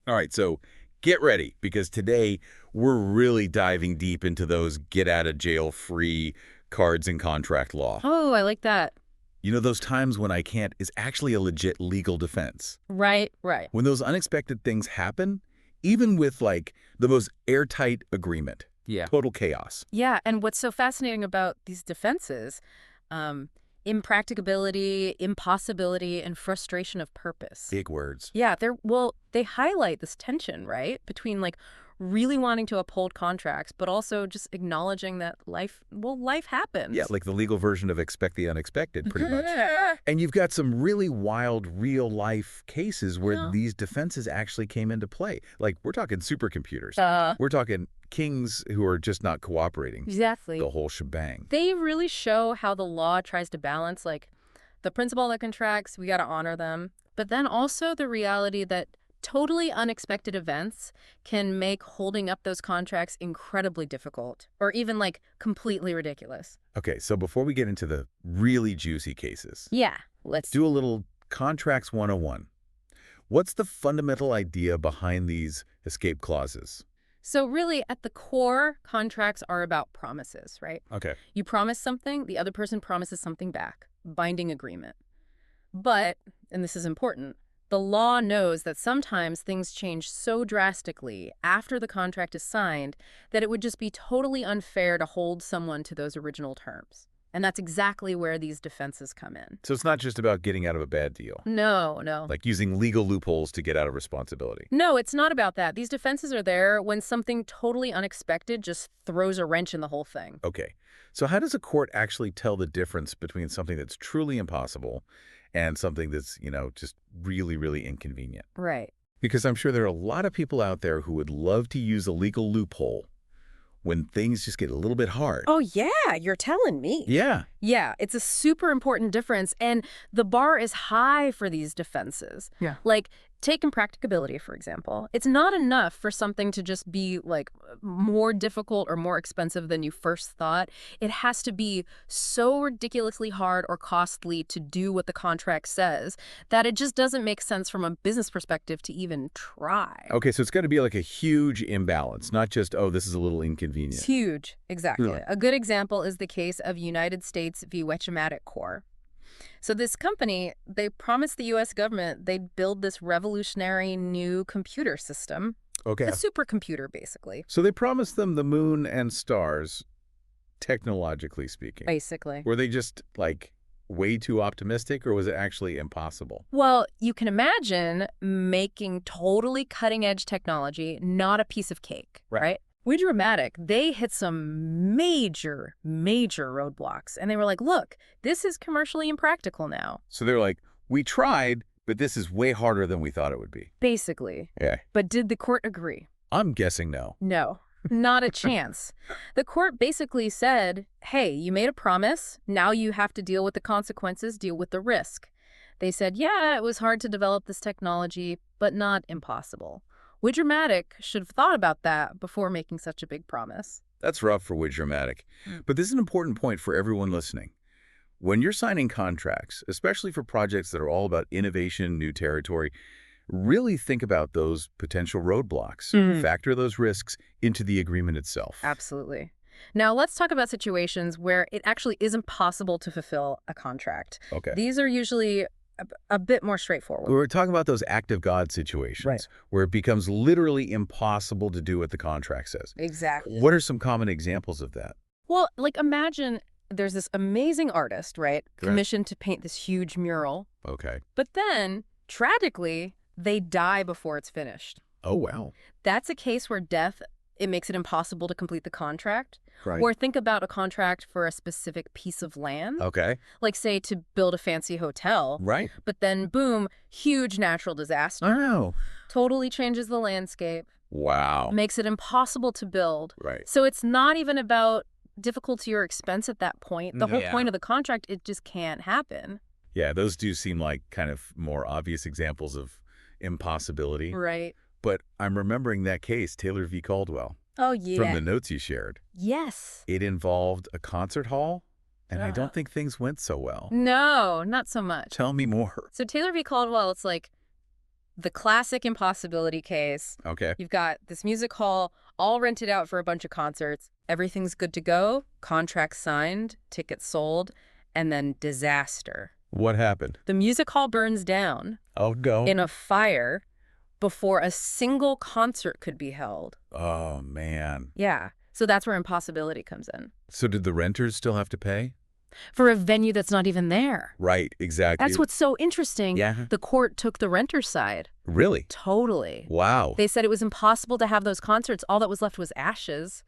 All right, so get ready, because today we're really diving deep into those get-out-of-jail-free cards and contract law. Oh, I like that. You know, those times when I can't is actually a legit legal defense. Right, right. When those unexpected things happen, even with, like, the most airtight agreement. Yeah. Total chaos. Yeah, and what's so fascinating about these defenses, um, impracticability, impossibility, and frustration of purpose. Big words. Yeah, they highlight this tension, right, between like really wanting to uphold contracts, but also just acknowledging that life happens. Yeah, like the legal version of expect the unexpected, pretty much. And you've got some really wild, real-life cases where these defenses actually came into play. Like, we're talking supercomputers. We're talking kings who are just not cooperating. Exactly. The whole shebang. They really show how the law tries to balance, like, the principle that contracts, we got to honor them, but then also the reality that totally unexpected events can make holding up those contracts incredibly difficult, or even, like, completely ridiculous. Okay, so before we get into the really juicy cases, Yeah, let's do a little Contracts 101. What's the fundamental idea behind these escape clauses? So really, at the core, contracts are about promises, right? Okay. You promise something, the other person promises something back. Binding agreement. But, and this is important, the law knows that sometimes things change so drastically after the contract is signed that it would just be totally unfair to hold someone to those original terms. And that's exactly where these defenses come in. So it's not just about getting out of a bad deal. No, no. Like using legal loopholes to get out of responsibility. No, it's not about that. These defenses are there when something totally unexpected just throws a wrench in the whole thing. Okay. So how does a court actually tell the difference between something that's truly impossible and something that's, you know, just really, really inconvenient? Right. Because I'm sure there are a lot of people out there who would love to use a legal loophole when things just get a little bit hard. Oh, yeah, you're telling me. Yeah. Yeah, it's a super important difference, and the bar is high for these defenses. Yeah. Like, take impracticability, for example. It's not enough for something to just be, like, more difficult or more expensive than you first thought. It has to be so ridiculously hard or costly to do what the contract says that it just doesn't make sense from a business perspective to even try. Okay, so it's got to be like a huge imbalance, not just, oh, this is a little inconvenient. It's huge. Exactly. Really? A good example is the case of United States v. Wetch-O-Matic Corp. So this company, they promised the U.S. government they'd build this revolutionary new computer system, Okay. a supercomputer, basically. So they promised them the moon and stars, technologically speaking. Basically. Were they just, like, way too optimistic, or was it actually impossible? Well, you can imagine making totally cutting-edge technology not a piece of cake, right? Wetch-O-Matic, they hit some major, major roadblocks. And they were like, look, this is commercially impractical now. So they're like, we tried, but this is way harder than we thought it would be. Basically. Yeah. But did the court agree? I'm guessing no. No, not a chance. The court basically said, hey, you made a promise. Now you have to deal with the consequences, deal with the risk. They said, yeah, it was hard to develop this technology, but not impossible. Wetch-O-Matic should have thought about that before making such a big promise. That's rough for Wetch-O-Matic. But this is an important point for everyone listening. When you're signing contracts, especially for projects that are all about innovation, new territory, really think about those potential roadblocks. Factor those risks into the agreement itself. Absolutely. Now, let's talk about situations where it actually is impossible to fulfill a contract. Okay. These are usually a bit more straightforward. We're talking about those act of God situations, where it becomes literally impossible to do what the contract says. Exactly. What are some common examples of that? Well, like, imagine there's this amazing artist, right, commissioned to paint this huge mural. Okay. But then, tragically, they die before it's finished. Oh, wow. That's a case where death, it makes it impossible to complete the contract. Right. Or think about a contract for a specific piece of land. Okay. Like, say, to build a fancy hotel. Right. But then, boom, huge natural disaster. Oh. Totally changes the landscape. Wow. Makes it impossible to build. Right. So it's not even about difficulty or expense at that point. The whole point of the contract, it just can't happen. Yeah, those do seem like kind of more obvious examples of impossibility. Right. But I'm remembering that case, Taylor v. Caldwell, Oh, yeah. from the notes you shared. Yes. It involved a concert hall, and I don't think things went so well. No, not so much. Tell me more. So Taylor v. Caldwell, it's like The classic impossibility case. Okay. You've got this music hall all rented out for a bunch of concerts. Everything's good to go. Contract signed, tickets sold, and then disaster. What happened? The music hall burns down Oh, no. in a fire before a single concert could be held. Oh, man. Yeah. So that's where impossibility comes in. So did the renters still have to pay? For a venue that's not even there. Right, exactly. That's what's so interesting. Yeah. The court took the renter's side. Really? Totally. Wow. They said it was impossible to have those concerts. All that was left was ashes.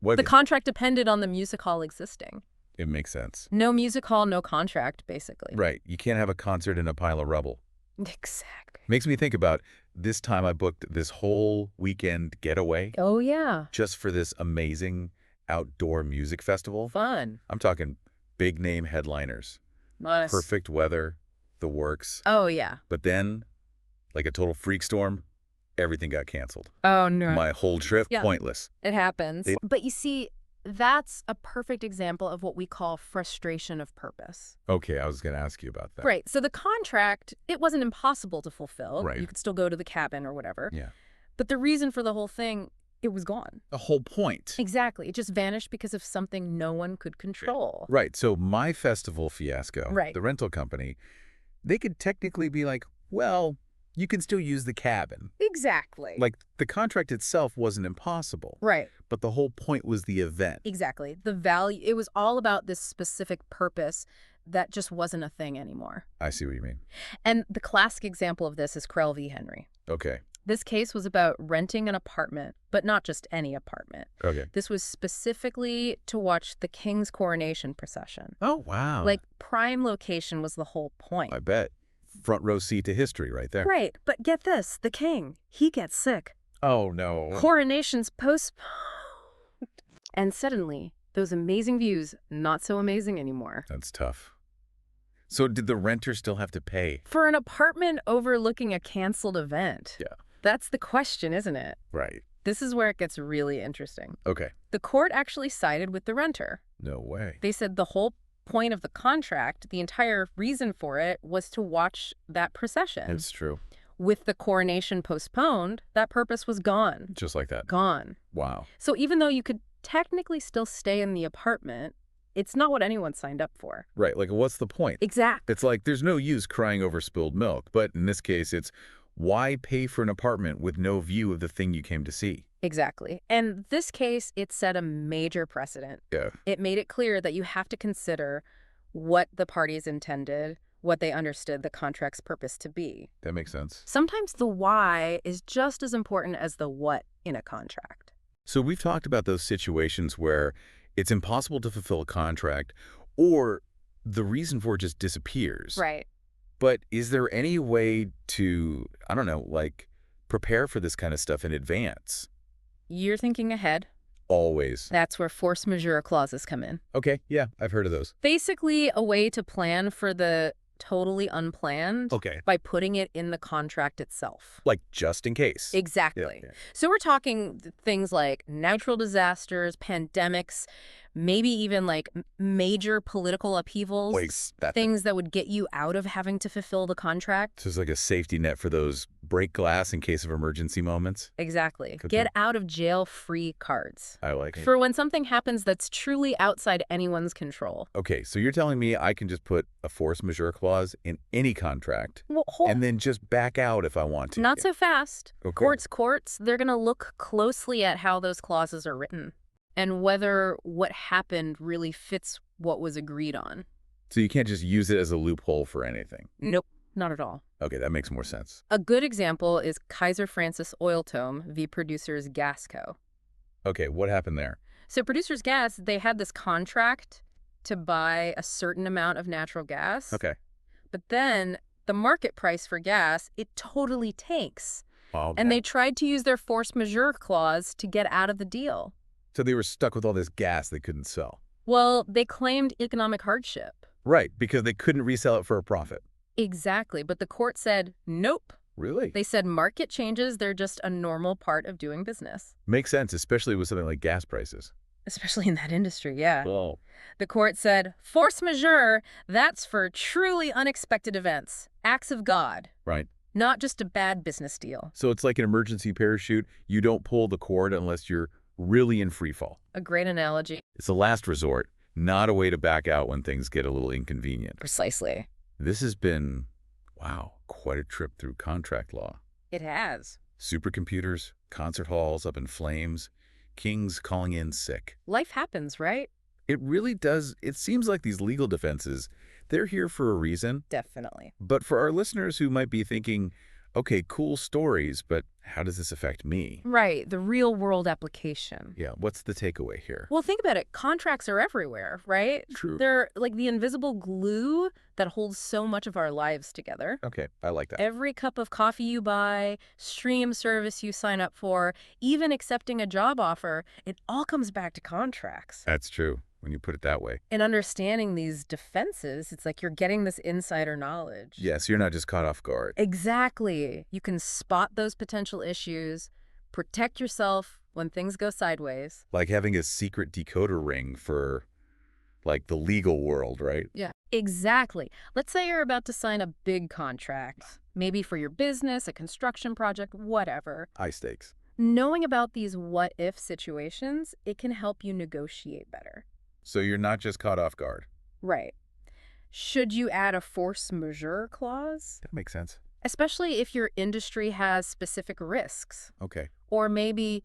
What? The contract depended on the music hall existing. It makes sense. No music hall, no contract, basically. Right. You can't have a concert in a pile of rubble. Exactly. Makes me think about this time I booked this whole weekend getaway Oh, yeah. just for this amazing outdoor music festival. Fun. I'm talking big name headliners, Nice. perfect weather, the works. Oh, yeah. But then, like a total freak storm, everything got canceled. Oh, no. My whole trip, Yeah. pointless. It happens. They- But you see, that's a perfect example of what we call frustration of purpose. Okay, I was going to ask you about that. Right. So the contract, it wasn't impossible to fulfill. Right. You could still go to the cabin or whatever. Yeah. But the reason for the whole thing, it was gone. The whole point. Exactly. It just vanished because of something no one could control. Right. So my festival fiasco, Right. the rental company, they could technically be like, well, you can still use the cabin. Exactly. Like the contract itself wasn't impossible, Right. but the whole point was the event. Exactly. The value, it was all about this specific purpose that just wasn't a thing anymore. I see what you mean. And the classic example of this is Krell v. Henry. Okay. This case was about renting an apartment, but not just any apartment. Okay. This was specifically to watch the king's coronation procession. Oh, wow. Like, prime location was the whole point. I bet. Front row seat to history right there. Right, but get this, the king, he gets sick. Oh, no. Coronation's postponed. And suddenly, those amazing views, not so amazing anymore. That's tough. So did the renter still have to pay? For an apartment overlooking a canceled event. Yeah. That's the question, isn't it? Right. This is where it gets really interesting. Okay. The court actually sided with the renter. No way. They said the whole point of the contract, the entire reason for it, was to watch that procession. It's true. With the coronation postponed, that purpose was gone. Just like that. Gone. Wow. So even though you could technically still stay in the apartment, it's not what anyone signed up for. Right. Like, what's the point? Exactly. It's like there's no use crying over spilled milk. But in this case, it's why pay for an apartment with no view of the thing you came to see? Exactly. And this case, it set a major precedent. Yeah. It made it clear that you have to consider what the parties intended, what they understood the contract's purpose to be. That makes sense. Sometimes the why is just as important as the what in a contract. So we've talked about those situations where it's impossible to fulfill a contract or the reason for it just disappears. Right. But is there any way to, I don't know, like prepare for this kind of stuff in advance? You're thinking ahead. Always. That's where force majeure clauses come in. Okay. Yeah, I've heard of those. Basically, a way to plan for the totally unplanned Okay. by putting it in the contract itself. Like just in case. Exactly. Yeah. So we're talking things like natural disasters, pandemics, maybe even like major political upheavals, Wait, that things that would get you out of having to fulfill the contract. So it's like a safety net for those break glass in case of emergency moments. Exactly. Good Get point. out of jail free cards. I like it. For when something happens that's truly outside anyone's control. Okay, so you're telling me I can just put a force majeure clause in any contract Well, and then just back out if I want to? not so fast. Okay. Courts, they're going to look closely at how those clauses are written and whether what happened really fits what was agreed on. So you can't just use it as a loophole for anything. Nope, not at all. Okay, that makes more sense. A good example is Kaiser Francis Oil Tome v. Producers Gas Co. Okay, what happened there? So Producers Gas, they had this contract to buy a certain amount of natural gas. Okay. But then the market price for gas, it totally tanks. Well, And they tried to use their force majeure clause to get out of the deal. So they were stuck with all this gas they couldn't sell. Well, they claimed economic hardship. Right, because they couldn't resell it for a profit. Exactly. But the court said, nope. Really? They said market changes, they're just a normal part of doing business. Makes sense, especially with something like gas prices. Especially in that industry, yeah. Oh. The court said, force majeure, that's for truly unexpected events, acts of God. Right. not just a bad business deal. So it's like an emergency parachute. You don't pull the cord unless you're really in free fall. A great analogy. It's a last resort, not a way to back out when things get a little inconvenient. Precisely. This has been, wow, quite a trip through contract law. It has. Supercomputers, concert halls up in flames, kings calling in sick. Life happens, right? It really does. It seems like these legal defenses, they're here for a reason. Definitely. But for our listeners who might be thinking, okay, cool stories, but how does this affect me? Right, the real world application. Yeah, what's the takeaway here? Well, think about it. Contracts are everywhere, right? True. They're like the invisible glue that holds so much of our lives together. Okay, I like that. Every cup of coffee you buy, stream service you sign up for, even accepting a job offer, it all comes back to contracts. That's true, when you put it that way. And understanding these defenses, it's like you're getting this insider knowledge. Yes, you're not just caught off guard. Exactly. You can spot those potential issues, protect yourself when things go sideways. Like having a secret decoder ring for, like, the legal world, right? Yeah. Exactly. Let's say you're about to sign a big contract, maybe for your business, a construction project, whatever. High stakes. Knowing about these what-if situations, it can help you negotiate better. So you're not just caught off guard. Right. Should you add a force majeure clause? That makes sense. Especially if your industry has specific risks. Okay. Or maybe,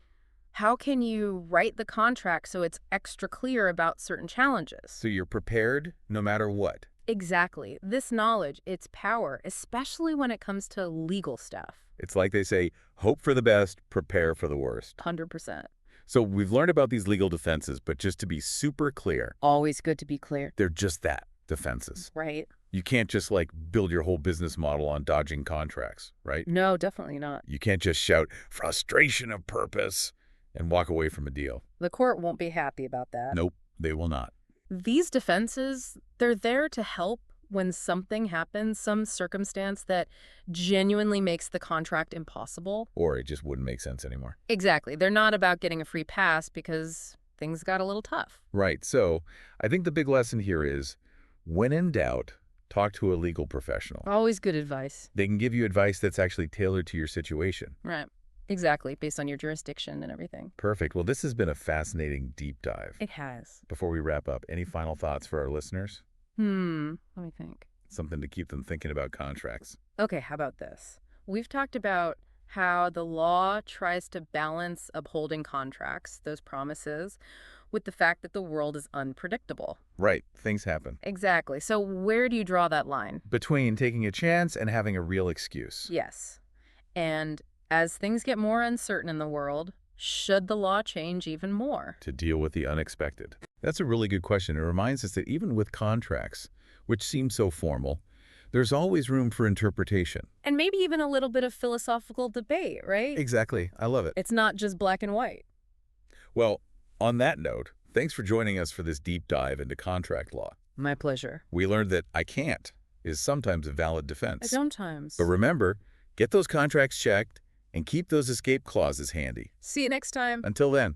how can you write the contract so it's extra clear about certain challenges? So you're prepared no matter what. Exactly. This knowledge, it's power, especially when it comes to legal stuff. It's like they say, hope for the best, prepare for the worst. 100%. So we've learned about these legal defenses, but just to be super clear, Always good to be clear. they're just that, defenses. Right. You can't just, like, build your whole business model on dodging contracts, right? No, definitely not. You can't just shout, frustration of purpose, and walk away from a deal. The court won't be happy about that. Nope, they will not. These defenses, they're there to help when something happens, some circumstance that genuinely makes the contract impossible. Or it just wouldn't make sense anymore. Exactly. They're not about getting a free pass because things got a little tough. Right. So I think the big lesson here is, when in doubt, talk to a legal professional. Always good advice. They can give you advice that's actually tailored to your situation. Right. Exactly. Based on your jurisdiction and everything. Perfect. Well, this has been a fascinating deep dive. It has. Before we wrap up, any final thoughts for our listeners? Let me think. Something to keep them thinking about contracts. Okay, how about this? We've talked about how the law tries to balance upholding contracts, those promises, with the fact that the world is unpredictable. Right. Things happen. Exactly. So where do you draw that line? Between taking a chance and having a real excuse. Yes. And as things get more uncertain in the world, should the law change even more? To deal with the unexpected. That's a really good question. It reminds us that even with contracts, which seem so formal, there's always room for interpretation. And maybe even a little bit of philosophical debate, right? Exactly. I love it. It's not just black and white. Well, on that note, thanks for joining us for this deep dive into contract law. My pleasure. We learned that I can't is sometimes a valid defense. Sometimes. But remember, get those contracts checked and keep those escape clauses handy. See you next time. Until then.